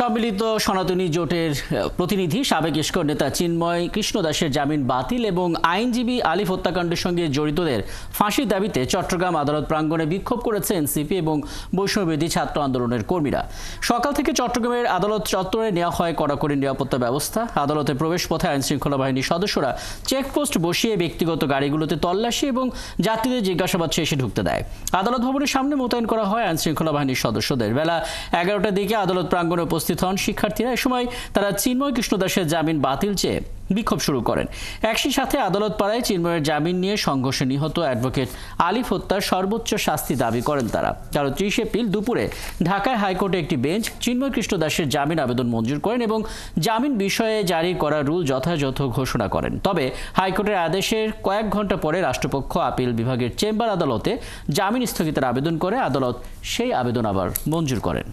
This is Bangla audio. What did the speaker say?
সম্মিলিত সনাতনী জোটের প্রতিনিধি সাবেক ইস্কন নেতা চিন্ময় কৃষ্ণ দাসের জামিন বাতিল এবং আইনজীবী আলিফ হত্যাকাণ্ডের সঙ্গে জড়িতদের ফাঁসির দাবিতে চট্টগ্রাম আদালত প্রাঙ্গণে বিক্ষোভ করেছে এনসিপি এবং বৈষ্ণববিরোধী ছাত্র আন্দোলনের কর্মীরা। সকাল থেকে চট্টগ্রামের আদালত চত্বরে নেওয়া হয় কড়াকড়ি নিরাপত্তা ব্যবস্থা। আদালতে প্রবেশ পথে আইনশৃঙ্খলা বাহিনীর সদস্যরা চেকপোস্ট বসিয়ে ব্যক্তিগত গাড়িগুলোতে তল্লাশি এবং যাত্রীদের জিজ্ঞাসাবাদ শেষে ঢুকতে দেয়। আদালত ভবনের সামনে মোতায়েন করা হয় আইনশৃঙ্খলা বাহিনীর সদস্যদের। বেলা 11টার দিকে আদালত প্রাঙ্গণে উপস্থিত হন শিক্ষার্থীরা। এ সময় তারা চিন্ময় কৃষ্ণ দাসের জামিন বাতিল চেয়ে বিক্ষোভ শুরু করেন। একই সাথে আদালত পাড়ায় চিন্ময়ের জামিন নিয়ে সংঘর্ষে নিহত অ্যাডভোকেট আলিফ হত্যার সর্বোচ্চ শাস্তি দাবি করেন তারা। 30 এপ্রিল দুপুরে ঢাকায় হাইকোর্টে একটি বেঞ্চ চিন্ময় কৃষ্ণ দাসের জামিন আবেদন মঞ্জুর করেন এবং জামিন বিষয়ে জারি করা রুল যথাযথ ঘোষণা করেন। তবে হাইকোর্টের আদেশের কয়েক ঘন্টা পরে রাষ্ট্রপক্ষ আপিল বিভাগের চেম্বার আদালতে জামিন স্থগিতের আবেদন করে আদালত সেই আবেদন আবার মঞ্জুর করেন।